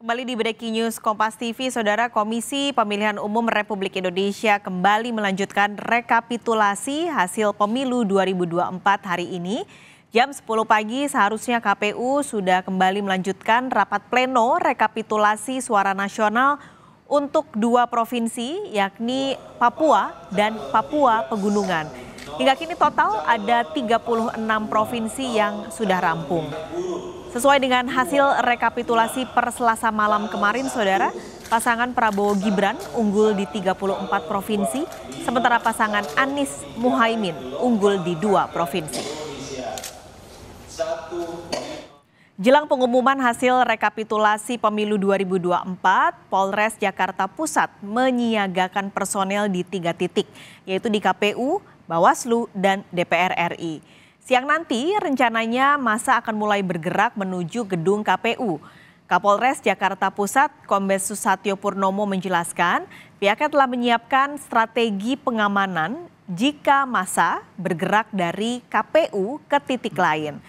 Kembali di Breaking News Kompas TV, Saudara, Komisi Pemilihan Umum Republik Indonesia kembali melanjutkan rekapitulasi hasil pemilu 2024 hari ini. Jam 10 pagi seharusnya KPU sudah kembali melanjutkan rapat pleno rekapitulasi suara nasional untuk dua provinsi, yakni Papua dan Papua Pegunungan. Hingga kini total ada 36 provinsi yang sudah rampung. Sesuai dengan hasil rekapitulasi per Selasa malam kemarin, Saudara, pasangan Prabowo Gibran unggul di 34 provinsi, sementara pasangan Anies Muhaimin unggul di 2 provinsi. Jelang pengumuman hasil rekapitulasi pemilu 2024, Polres Jakarta Pusat menyiagakan personel di 3 titik, yaitu di KPU, Bawaslu, dan DPR RI. Siang nanti rencananya massa akan mulai bergerak menuju gedung KPU. Kapolres Jakarta Pusat, Kombes Susatyo Purnomo menjelaskan, pihaknya telah menyiapkan strategi pengamanan jika massa bergerak dari KPU ke titik lain.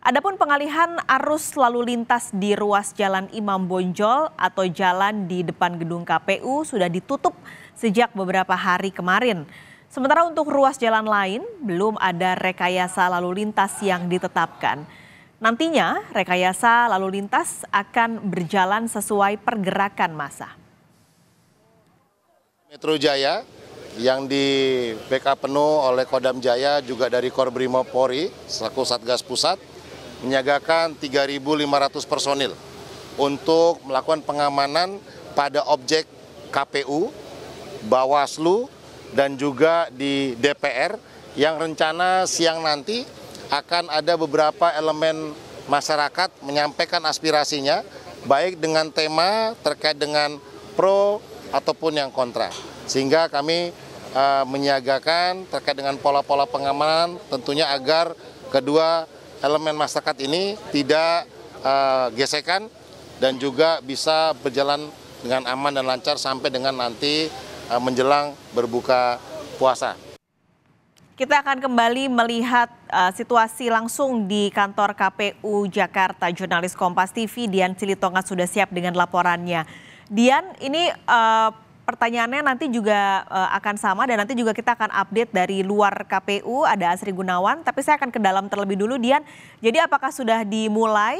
Adapun pengalihan arus lalu lintas di ruas Jalan Imam Bonjol atau jalan di depan gedung KPU sudah ditutup sejak beberapa hari kemarin. Sementara untuk ruas jalan lain, belum ada rekayasa lalu lintas yang ditetapkan. Nantinya, rekayasa lalu lintas akan berjalan sesuai pergerakan massa. Metro Jaya yang di backup penuh oleh Kodam Jaya juga dari Korbrimob Polri, selaku Satgas Pusat, menyiagakan 3.500 personil untuk melakukan pengamanan pada objek KPU, Bawaslu, dan juga di DPR yang rencana siang nanti akan ada beberapa elemen masyarakat menyampaikan aspirasinya, baik dengan tema terkait dengan pro ataupun yang kontra. Sehingga kami menyiagakan terkait dengan pola-pola pengamanan tentunya agar kedua elemen masyarakat ini tidak gesekan dan juga bisa berjalan dengan aman dan lancar sampai dengan nanti menjelang berbuka puasa. Kita akan kembali melihat situasi langsung di kantor KPU Jakarta. Jurnalis Kompas TV Dian Silitonga sudah siap dengan laporannya. Dian, ini pertanyaannya nanti juga akan sama dan nanti juga kita akan update dari luar KPU, ada Asri Gunawan. Tapi saya akan ke dalam terlebih dulu, Dian. Jadi apakah sudah dimulai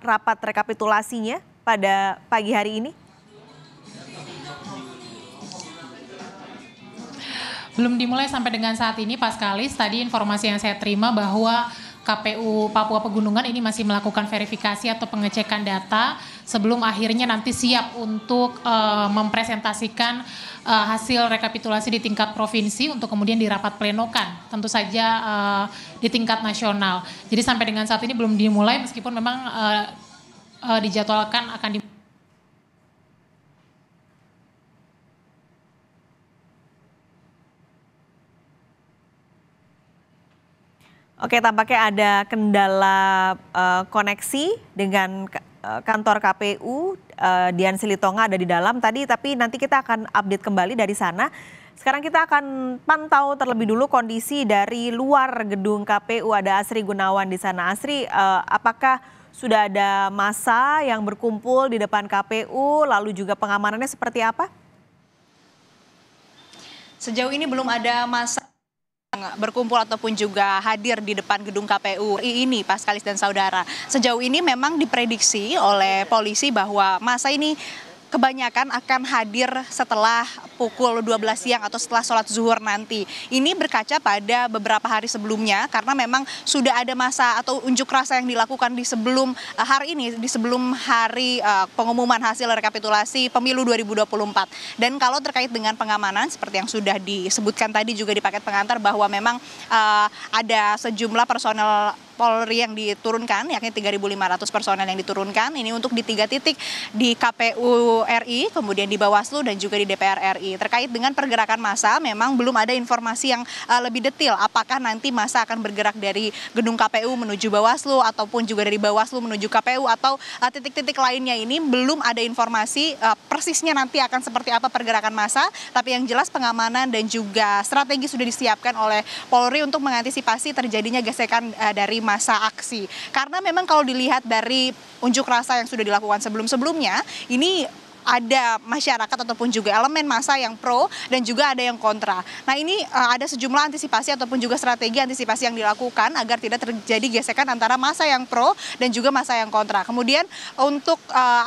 rapat rekapitulasinya pada pagi hari ini? Belum dimulai sampai dengan saat ini, Pak Skalis. Tadi informasi yang saya terima bahwa KPU Papua Pegunungan ini masih melakukan verifikasi atau pengecekan data sebelum akhirnya nanti siap untuk mempresentasikan hasil rekapitulasi di tingkat provinsi untuk kemudian dirapat plenokan, tentu saja di tingkat nasional. Jadi sampai dengan saat ini belum dimulai meskipun memang dijadwalkan akan dimulai. Oke, tampaknya ada kendala koneksi dengan kantor KPU. Dian Silitonga ada di dalam tadi, tapi nanti kita akan update kembali dari sana. Sekarang kita akan pantau terlebih dulu kondisi dari luar gedung KPU. Ada Asri Gunawan di sana. Asri, apakah sudah ada massa yang berkumpul di depan KPU, lalu juga pengamanannya seperti apa? Sejauh ini belum ada massa berkumpul ataupun juga hadir di depan gedung KPU ini, Pak Skalis dan saudara. Sejauh ini memang diprediksi oleh polisi bahwa massa ini kebanyakan akan hadir setelah pukul 12 siang atau setelah sholat zuhur nanti. Ini berkaca pada beberapa hari sebelumnya karena memang sudah ada massa atau unjuk rasa yang dilakukan di sebelum hari ini, di sebelum hari pengumuman hasil rekapitulasi pemilu 2024. Dan kalau terkait dengan pengamanan seperti yang sudah disebutkan tadi juga di paket pengantar bahwa memang ada sejumlah personel Polri yang diturunkan, yakni 3.500 personel yang diturunkan. Ini untuk di 3 titik di KPU RI, kemudian di Bawaslu dan juga di DPR RI. Terkait dengan pergerakan massa, memang belum ada informasi yang lebih detail. Apakah nanti massa akan bergerak dari gedung KPU menuju Bawaslu ataupun juga dari Bawaslu menuju KPU atau titik-titik lainnya ini belum ada informasi persisnya nanti akan seperti apa pergerakan massa. Tapi yang jelas pengamanan dan juga strategi sudah disiapkan oleh Polri untuk mengantisipasi terjadinya gesekan dari masa aksi. Karena memang kalau dilihat dari unjuk rasa yang sudah dilakukan sebelum-sebelumnya, ini ada masyarakat ataupun juga elemen massa yang pro dan juga ada yang kontra. Nah ini ada sejumlah antisipasi ataupun juga strategi antisipasi yang dilakukan agar tidak terjadi gesekan antara massa yang pro dan juga massa yang kontra. Kemudian untuk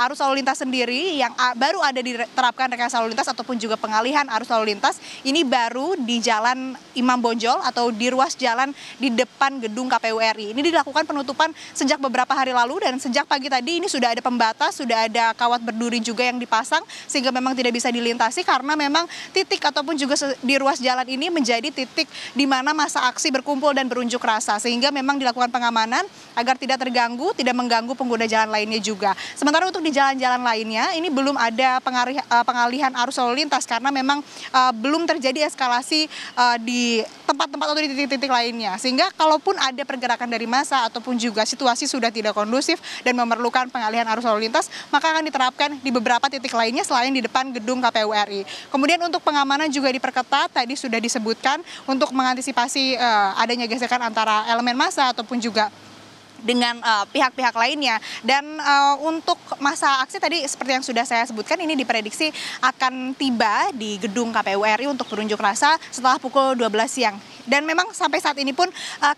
arus lalu lintas sendiri yang baru ada diterapkan rekayasa lalu lintas ataupun juga pengalihan arus lalu lintas ini baru di Jalan Imam Bonjol atau di ruas jalan di depan gedung KPU RI. Ini dilakukan penutupan sejak beberapa hari lalu dan sejak pagi tadi ini sudah ada pembatas, sudah ada kawat berduri juga yang dipasang sehingga memang tidak bisa dilintasi karena memang titik ataupun juga di ruas jalan ini menjadi titik di mana massa aksi berkumpul dan berunjuk rasa sehingga memang dilakukan pengamanan agar tidak terganggu, tidak mengganggu pengguna jalan lainnya juga. Sementara untuk di jalan-jalan lainnya ini belum ada pengalihan arus lalu lintas karena memang belum terjadi eskalasi di tempat-tempat atau di titik-titik lainnya sehingga kalaupun ada pergerakan dari massa ataupun juga situasi sudah tidak kondusif dan memerlukan pengalihan arus lalu lintas maka akan diterapkan di beberapa titik lainnya selain di depan gedung KPU RI. Kemudian untuk pengamanan juga diperketat, tadi sudah disebutkan untuk mengantisipasi adanya gesekan antara elemen massa ataupun juga dengan pihak-pihak lainnya. Dan untuk masa aksi tadi seperti yang sudah saya sebutkan ini diprediksi akan tiba di gedung KPU RI untuk berunjuk rasa setelah pukul 12 siang. Dan memang sampai saat ini pun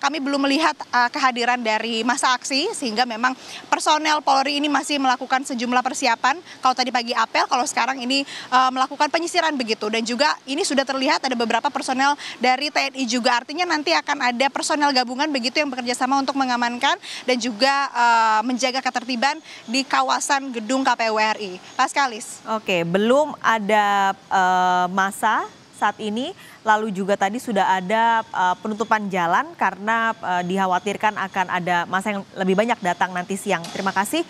kami belum melihat kehadiran dari masa aksi sehingga memang personel Polri ini masih melakukan sejumlah persiapan. Kalau tadi pagi apel, kalau sekarang ini melakukan penyisiran begitu. Dan juga ini sudah terlihat ada beberapa personel dari TNI juga. Artinya nanti akan ada personel gabungan begitu yang bekerja sama untuk mengamankan dan juga menjaga ketertiban di kawasan gedung KPU RI. Paskalis. Oke, belum ada massa saat ini, lalu juga tadi sudah ada penutupan jalan karena dikhawatirkan akan ada massa yang lebih banyak datang nanti siang. Terima kasih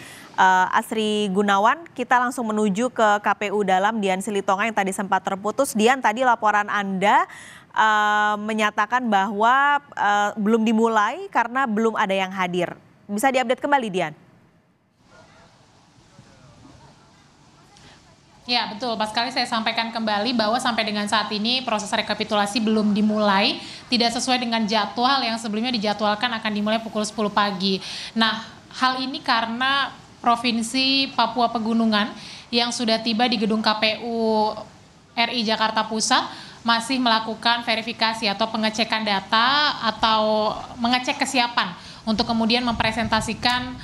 Asri Gunawan. Kita langsung menuju ke KPU Dalam, Dian Silitonga yang tadi sempat terputus. Dian, tadi laporan Anda menyatakan bahwa belum dimulai karena belum ada yang hadir. Bisa diupdate kembali, Dian? Ya betul, pas kali saya sampaikan kembali bahwa sampai dengan saat ini proses rekapitulasi belum dimulai, tidak sesuai dengan jadwal yang sebelumnya dijadwalkan akan dimulai pukul 10 pagi. Nah, hal ini karena Provinsi Papua Pegunungan yang sudah tiba di gedung KPU RI Jakarta Pusat masih melakukan verifikasi atau pengecekan data atau mengecek kesiapan untuk kemudian mempresentasikan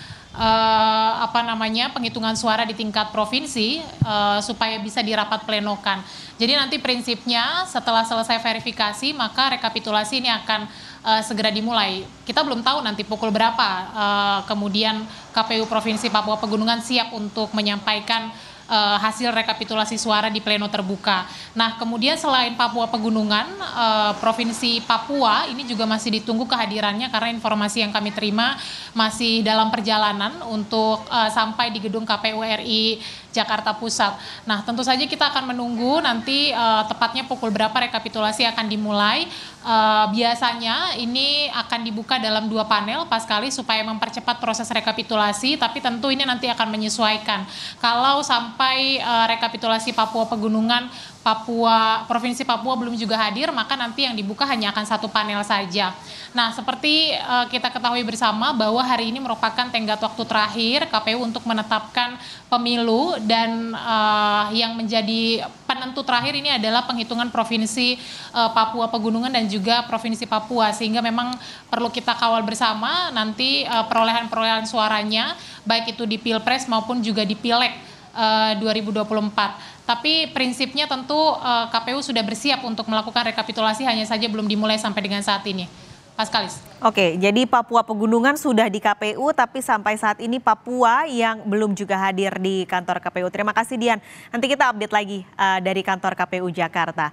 penghitungan suara di tingkat provinsi supaya bisa dirapat plenokan. Jadi nanti prinsipnya setelah selesai verifikasi maka rekapitulasi ini akan segera dimulai. Kita belum tahu nanti pukul berapa kemudian KPU Provinsi Papua Pegunungan siap untuk menyampaikan hasil rekapitulasi suara di pleno terbuka. Nah, kemudian selain Papua Pegunungan, Provinsi Papua ini juga masih ditunggu kehadirannya karena informasi yang kami terima masih dalam perjalanan untuk sampai di gedung KPU RI Jakarta Pusat. Nah, tentu saja kita akan menunggu nanti tepatnya pukul berapa rekapitulasi akan dimulai. Biasanya ini akan dibuka dalam 2 panel pas kali supaya mempercepat proses rekapitulasi, tapi tentu ini nanti akan menyesuaikan. Kalau sampai rekapitulasi Papua Pegunungan, Provinsi Papua belum juga hadir, maka nanti yang dibuka hanya akan 1 panel saja. Nah, seperti kita ketahui bersama bahwa hari ini merupakan tenggat waktu terakhir KPU untuk menetapkan pemilu dan yang menjadi penentu terakhir ini adalah penghitungan Provinsi Papua Pegunungan dan juga Provinsi Papua, sehingga memang perlu kita kawal bersama nanti perolehan suaranya baik itu di Pilpres maupun juga di Pileg 2024. Tapi prinsipnya tentu KPU sudah bersiap untuk melakukan rekapitulasi, hanya saja belum dimulai sampai dengan saat ini. Paskalis. Oke, jadi Papua Pegunungan sudah di KPU, tapi sampai saat ini Papua yang belum juga hadir di kantor KPU. Terima kasih, Dian. Nanti kita update lagi dari kantor KPU Jakarta.